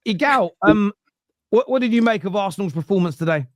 Igal, what did you make of Arsenal's performance today?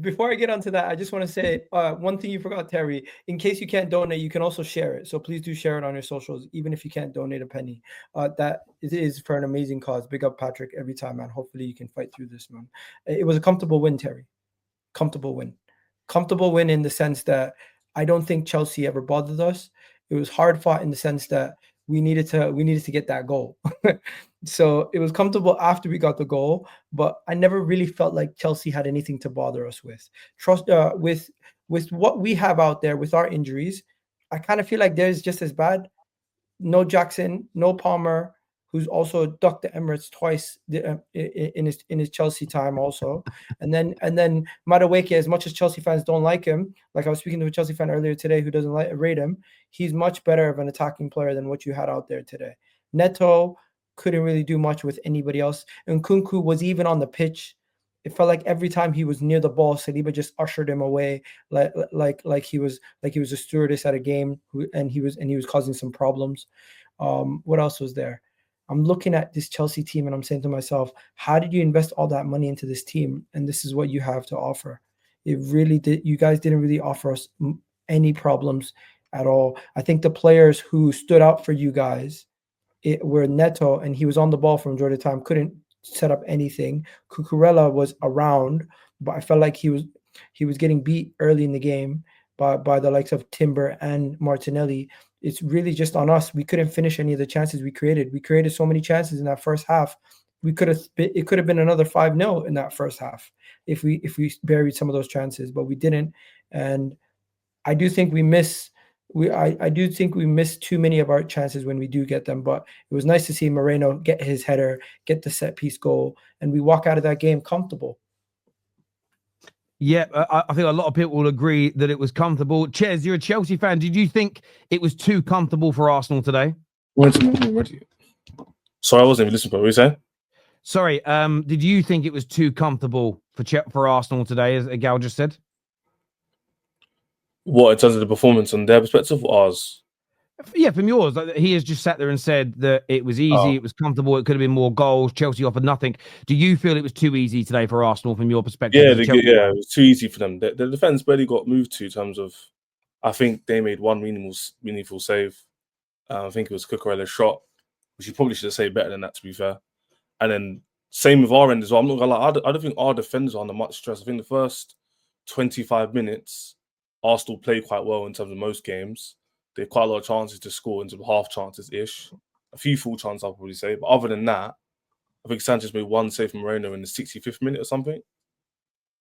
Before I get onto that, I just want to say one thing you forgot, Terry. In case you can't donate, you can also share it. So please do share it on your socials, even if you can't donate a penny. That it is for an amazing cause. Big up Patrick every time, man. Hopefully you can fight through this, man. It was a comfortable win, Terry. Comfortable win. Comfortable win in the sense that I don't think Chelsea ever bothered us. It was hard fought in the sense that we needed to get that goal. So it was comfortable after we got the goal, but I never really felt like Chelsea had anything to bother us with. Trust with what we have out there with our injuries, I kind of feel like theirs just as bad. No Jackson, no Palmer, who's also ducked the Emirates twice in his Chelsea time also, and then Madueke. As much as Chelsea fans don't like him, like I was speaking to a Chelsea fan earlier today who doesn't rate him, he's much better of an attacking player than what you had out there today. Neto couldn't really do much with anybody else, and Kunku was even on the pitch. It felt like every time he was near the ball, Saliba just ushered him away, like he was a stewardess at a game, and he was causing some problems. What else was there? I'm looking at this Chelsea team and I'm saying to myself, how did you invest all that money into this team? And this is what you have to offer. It really did. You guys didn't really offer us any problems at all. I think the players who stood out for you guys were Neto, and he was on the ball for majority of the time, couldn't set up anything. Cucurella was around, but I felt like he was getting beat early in the game by the likes of Timber and Martinelli. It's really just on us. We couldn't finish any of the chances we created. We created so many chances in that first half. It could have been another 5-0 in that first half if we buried some of those chances, but we didn't. And I do think I do think we miss too many of our chances when we do get them. But it was nice to see Moreno get his header, get the set piece goal, and we walk out of that game comfortable. Yeah, I think a lot of people will agree that it was comfortable. Ches, you're a Chelsea fan. Did you think it was too comfortable for Arsenal today? Sorry, I wasn't even listening. What were you saying? Sorry, did you think it was too comfortable for Arsenal today, as Gal just said? What, in terms of the performance and their perspective, or ours? Yeah, from yours. He has just sat there and said that it was easy, it was comfortable, it could have been more goals. Chelsea offered nothing. Do you feel it was too easy today for Arsenal from your perspective? Yeah, it was too easy for them. The defense barely got moved to in terms of, I think they made one meaningful save. I think it was Cucurella's shot, which you probably should have saved better than that, to be fair. And then same with our end as well. I'm not gonna lie, I don't think our defenders are under much stress. I think the first 25 minutes, Arsenal played quite well in terms of most games. They had quite a lot of chances to score, into half chances-ish. A few full chances, I'll probably say. But other than that, I think Sanchez made one save from Moreno in the 65th minute or something.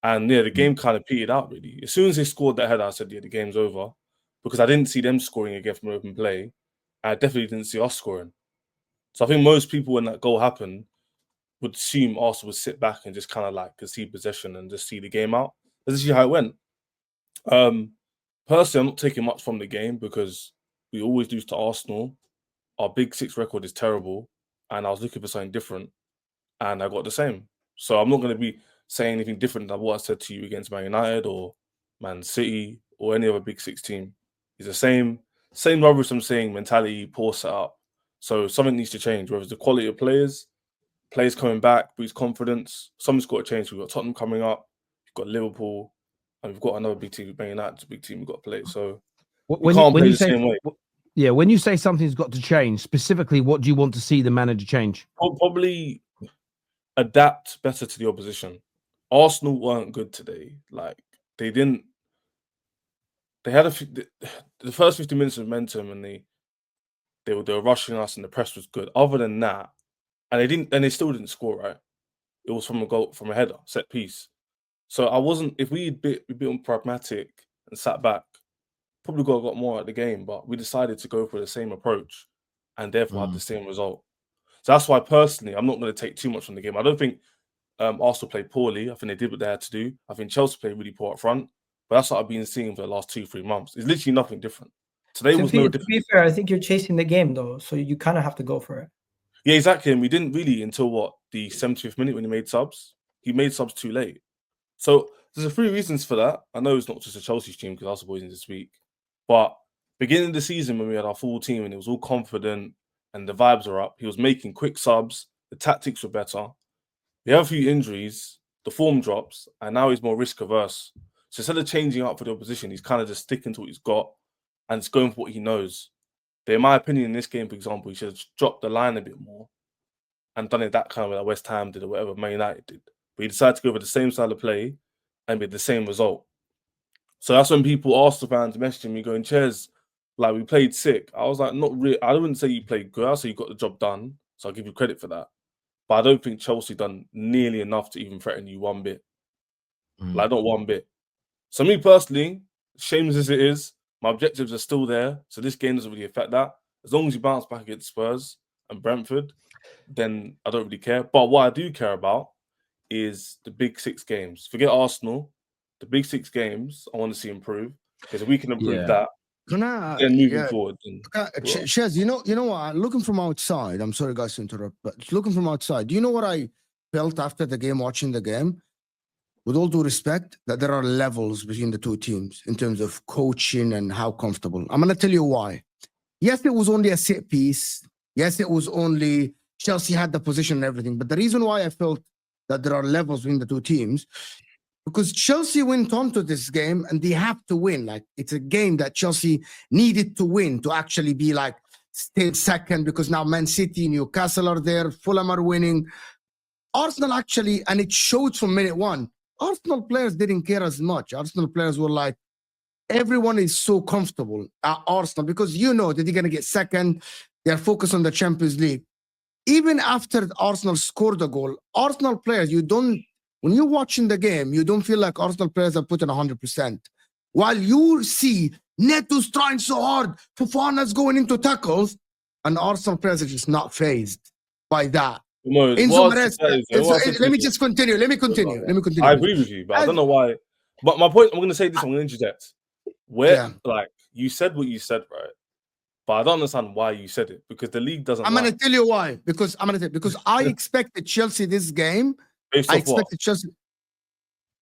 And yeah, the game kind of petered out, really. As soon as they scored that header, I said, yeah, the game's over. Because I didn't see them scoring again from open play. I definitely didn't see us scoring. So I think most people, when that goal happened, would assume Arsenal would sit back and just kind of like concede possession and just see the game out. That's actually how it went. Personally, I'm not taking much from the game because we always lose to Arsenal. Our Big Six record is terrible, and I was looking for something different, and I got the same. So I'm not going to be saying anything different than what I said to you against Man United or Man City or any other Big Six team. It's the same rubbish I'm saying, mentality, poor setup. So something needs to change, whether it's the quality of players coming back, boost confidence. Something's got to change. We've got Tottenham coming up, we've got Liverpool, and we've got another big team. Man United's a big team we've got to play. So we can't play the same way. Yeah, when you say something's got to change, specifically, what do you want to see the manager change? Probably adapt better to the opposition. Arsenal weren't good today. Like, they didn't. They had the first 50 minutes of momentum, and they were rushing us, and the press was good. Other than that, and they still didn't score, right? It was from a goal, from a header, set piece. So I wasn't. If we had been pragmatic and sat back, probably got more at the game. But we decided to go for the same approach, and therefore had the same result. So that's why personally, I'm not going to take too much from the game. I don't think Arsenal played poorly. I think they did what they had to do. I think Chelsea played really poor up front. But that's what I've been seeing for the last 2-3 months. It's literally nothing different. Today was no different. To be fair, I think you're chasing the game though, so you kind of have to go for it. Yeah, exactly. And we didn't really until the 70th minute when he made subs. He made subs too late. So there's a few reasons for that. I know it's not just a Chelsea team because Arsenal boys in this week. But beginning of the season when we had our full team and it was all confident and the vibes were up, he was making quick subs the tactics were better. We have a few injuries, the form drops, and now he's more risk averse. So instead of changing up for the opposition, he's kind of just sticking to what he's got and it's going for what he knows. But in my opinion, in this game, for example, he should have dropped the line a bit more and done it that kind of way like West Ham did or whatever Man United did. But he decided to go with the same style of play and with the same result. So that's when people, Arsenal fans, messaging me going, Ches, like we played sick. I was like, not really. I wouldn't say you played good. I'll say you got the job done. So I'll give you credit for that. But I don't think Chelsea done nearly enough to even threaten you one bit. Like, not one bit. So me personally, shameless as it is, my objectives are still there. So this game doesn't really affect that. As long as you bounce back against Spurs and Brentford, then I don't really care. But what I do care about is the big 6 games. Forget Arsenal. The big 6 games, I want to see improve. Because if we can improve that, then moving forward. Shez, you know what? Looking from outside, I'm sorry guys to interrupt, but looking from outside, do you know what I felt after the game, watching the game? With all due respect, that there are levels between the two teams in terms of coaching and how comfortable. I'm going to tell you why. Yes, it was only a set piece. Yes, it was only Chelsea had the position and everything. But the reason why I felt that there are levels between the two teams, because Chelsea went on to this game and they have to win. Like, it's a game that Chelsea needed to win to actually be like stay second, because now Man City, Newcastle are there, Fulham are winning. Arsenal actually, and it showed from minute one, Arsenal players didn't care as much. Arsenal players were like, everyone is so comfortable at Arsenal because you know that they're going to get second. They're focused on the Champions League. Even after Arsenal scored a goal, Arsenal players, when you're watching the game, you don't feel like Arsenal players are putting 100%. While you see Neto's trying so hard, Fofana's going into tackles, and Arsenal players are just not fazed by that. No, let me just continue. Let me continue. I agree with you, but I don't know why. But my point, I'm going to say this, I'm going to interject. Like, you said what you said, right? But I don't understand why you said it, because the league doesn't. I'm going to tell you why. Because I expected Chelsea this game. Chelsea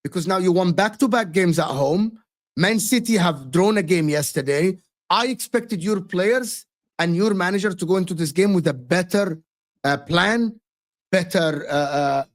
because now you won back-to-back games at home. Man City have drawn a game yesterday. I expected your players and your manager to go into this game with a better plan, better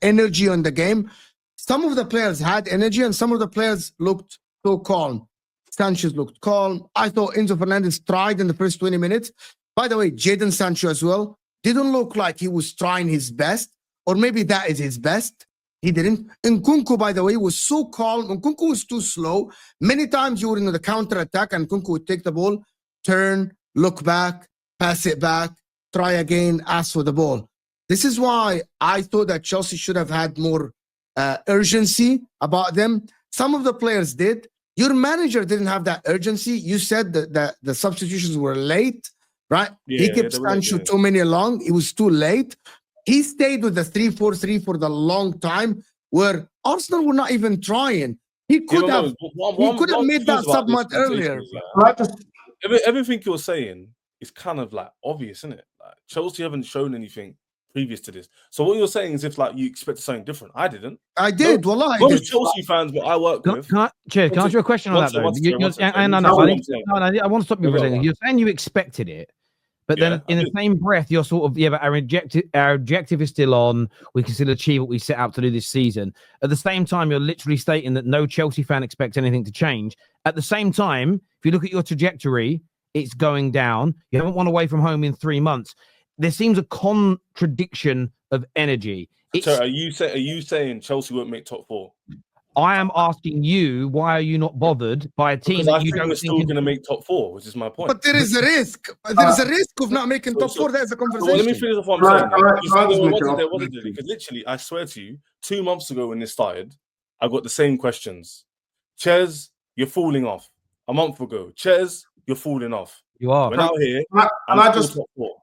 energy on the game. Some of the players had energy and some of the players looked so calm. Sanchez looked calm. I thought Enzo Fernandez tried in the first 20 minutes. By the way, Jadon Sancho as well didn't look like he was trying his best, or maybe that is his best. He didn't. Nkunku, by the way, was so calm. Nkunku was too slow. Many times you were in the counter attack and Nkunku would take the ball, turn, look back, pass it back, try again, ask for the ball. This is why I thought that Chelsea should have had more urgency about them. Some of the players did. Your manager didn't have that urgency. You said that the substitutions were late, right? He kept Sancho too many long. It was too late. He stayed with the 3-4-3 for the long time, where Arsenal were not even trying. He could have made that sub much earlier. Everything you're saying is kind of like obvious, isn't it? Like, Chelsea haven't shown anything previous to this. So what you're saying is if like you expect something different. I didn't. I did. I did. Chelsea fans, what I work with. Can I ask you a question on that though? I want to stop you for a second. You're saying you expected it, but then in the same breath, you're sort of, but our objective is still on. We can still achieve what we set out to do this season. At the same time, you're literally stating that no Chelsea fan expects anything to change. At the same time, if you look at your trajectory, it's going down. You haven't won away from home in 3 months. There seems a contradiction of energy. So are you saying Chelsea won't make top 4? I am asking you, why are you not bothered by a team that you don't think still going to make top 4, which is my point. But there is a risk. There is a risk of not making top 4. There's a conversation. Let me finish off what I'm saying. Because literally, I swear to you, 2 months ago when this started, I got the same questions. Ches, you're falling off. A month ago, Ches, you're falling off. You are. We're now here. I just top 4.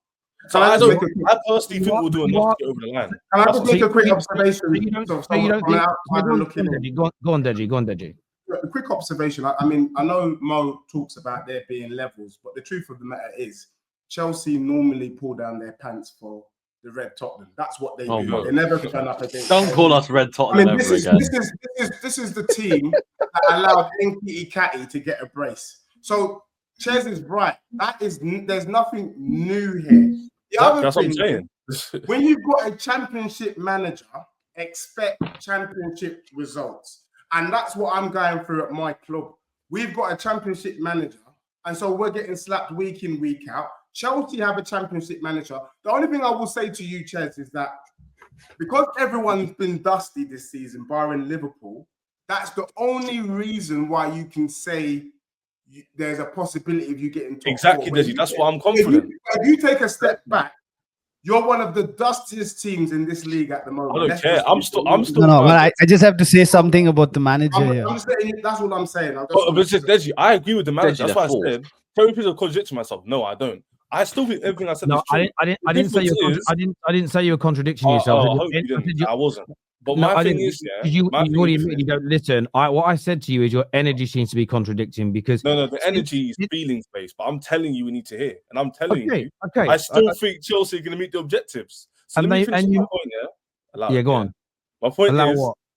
So I personally think we'll do enough to get over the line. Can I just make a quick observation? Go on, Deji. A quick observation. I mean, I know Mo talks about there being levels, but the truth of the matter is Chelsea normally pull down their pants for the Red Tottenham. That's what they do. No. They never turn up against. Don't call us Red Tottenham again. This is the team that allowed Nketiah to get a brace. So Ches is right. There's nothing new here. That's what I'm saying. When you've got a championship manager, expect championship results. And that's what I'm going through at my club. We've got a championship manager, and so we're getting slapped week in, week out. Chelsea have a championship manager. The only thing I will say to you, Ches, is that because everyone's been dusty this season, barring Liverpool, that's the only reason why you can say there's a possibility of you getting top exactly, Desi. That's why I'm confident. If you take a step back, you're one of the dustiest teams in this league at the moment. I don't care. I'm still. No, but I just have to say something about the manager here. I'm saying, that's what I'm saying. But Desi, I agree with the manager. That's why I said. Very people contradicting myself. No, I don't. I still think everything I said. No, is true. I didn't say you. I didn't say you were contradicting yourself. I hope you didn't. I wasn't. But my thing is, you already admitted you don't listen. What I said to you is your energy seems to be contradicting because no, the energy is feelings based. But I'm telling you, we need to hear, and I'm telling you, I still think Chelsea are going to meet the objectives. So let me finish my point. Yeah, go on. My point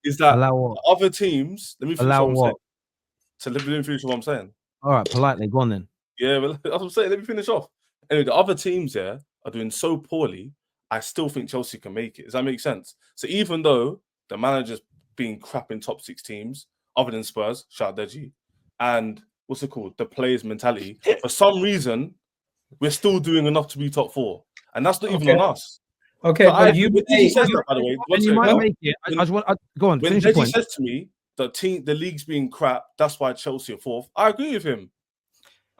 is that other teams. Let me finish what I'm saying. So let me finish what I'm saying. All right, politely, go on then. Yeah, well, that's what I'm saying. Let me finish off. Anyway, the other teams here are doing so poorly. I still think Chelsea can make it. Does that make sense? So even though the manager's being crap in top 6 teams, other than Spurs, shout out Deji, and what's it called? The players' mentality. For some reason, we're still doing enough to be top 4, and that's not even on us. Okay, so but Deji says that, by the way. And you might make it. I just want go on. When Deji says to me the league's being crap, that's why Chelsea are 4th. I agree with him.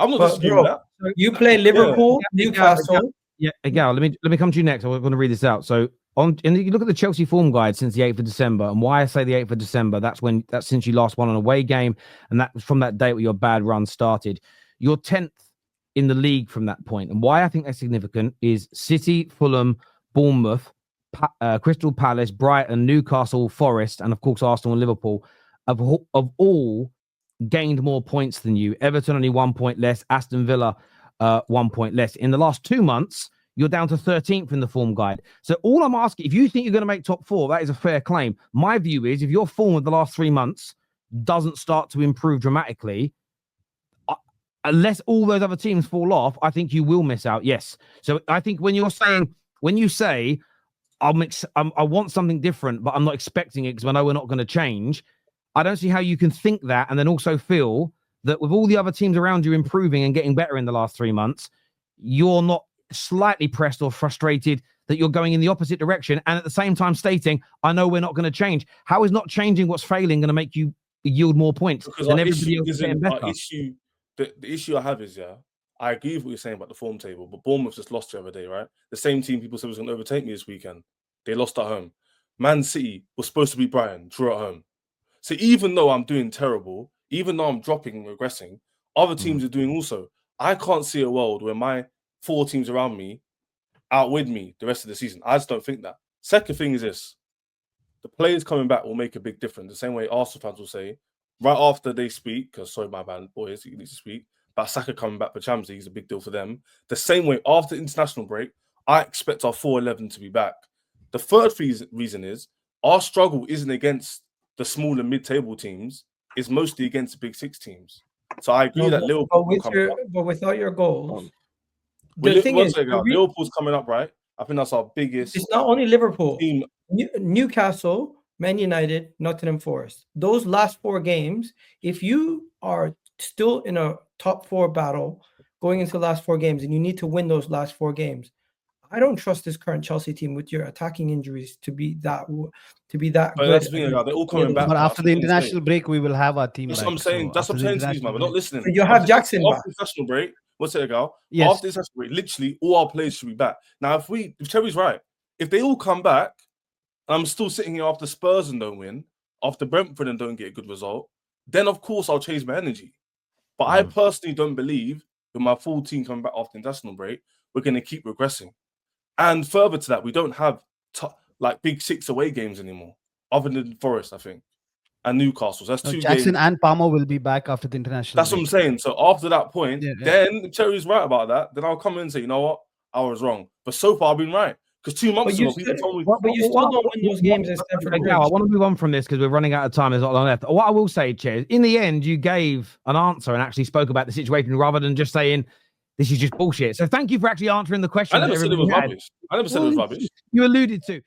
I'm not disputing that. You play Liverpool, Newcastle. Yeah, Gal, let me come to you next. I'm going to read this out. So and you look at the Chelsea form guide since the 8th of December, and why I say the 8th of December, that's since you last won an away game, and that from that date where your bad run started. You're 10th in the league from that point. And why I think that's significant is City, Fulham, Bournemouth, Crystal Palace, Brighton, Newcastle, Forest, and of course Arsenal and Liverpool have all gained more points than you. Everton only 1 point less, Aston Villa 1 point less. In the last 2 months, you're down to 13th in the form guide. So all I'm asking, if you think you're going to make top 4, that is a fair claim. My view is if your form of the last 3 months doesn't start to improve dramatically, unless all those other teams fall off, I think you will miss out. Yes. So I think when you say I want something different, but I'm not expecting it because I know we're not going to change, I don't see how you can think that and then also feel that with all the other teams around you improving and getting better in the last 3 months, you're not slightly pressed or frustrated that you're going in the opposite direction and at the same time stating, I know we're not going to change. How is not changing what's failing going to make you yield more points than everybody else getting better? The issue I have is, I agree with what you're saying about the form table, but Bournemouth just lost the other day, right? The same team people said was going to overtake me this weekend. They lost at home. Man City was supposed to be Brighton, drew at home. So even though I'm doing terrible, even though I'm dropping and regressing, other teams are doing also. I can't see a world where my 4 teams around me outwit me the rest of the season. I just don't think that. Second thing is this. The players coming back will make a big difference. The same way Arsenal fans will say, right after they speak, because sorry, my bad, boys, you need to speak, but Saka coming back for Champions League is a big deal for them. The same way after the international break, I expect our 4-11 to be back. The third reason is our struggle isn't against the smaller mid-table teams, it's mostly against the big 6 teams. So I agree that Liverpool but without your goals. Liverpool's coming up, right? I think that's our biggest. It's not only Liverpool. Team. Newcastle, Man United, Nottingham Forest. Those last 4 games, if you are still in a top 4 battle going into the last 4 games and you need to win those last 4 games, I don't trust this current Chelsea team with your attacking injuries to be that good. That's the thing, they're all coming back. But after the international break, we will have our team. That's what I'm saying. That's what I'm saying to you, man. We're not listening. So you have Jackson back. After the international break, what's it ago? Yes. After the international break, literally all our players should be back. Now, if Terry's right, if they all come back, I'm still sitting here after Spurs and don't win, after Brentford and don't get a good result, then of course I'll change my energy. But I personally don't believe with my full team coming back after the international break, we're going to keep regressing. And further to that, we don't have big 6 away games anymore, other than Forest, I think, and Newcastle. That's 2 Jackson games. and Palmer will be back after the international. That's break. What I'm saying. So after that point, then if Terry's right about that, then I'll come in and say, you know what, I was wrong. But so far I've been right. Because 2 months ago, people told me. But you still don't win those games. I want to move on from this because we're running out of time. There's not long left. What I will say, Ches, in the end, you gave an answer and actually spoke about the situation rather than just saying, this is just bullshit. So thank you for actually answering the question. I never said it was rubbish. I never said it was rubbish. You alluded to.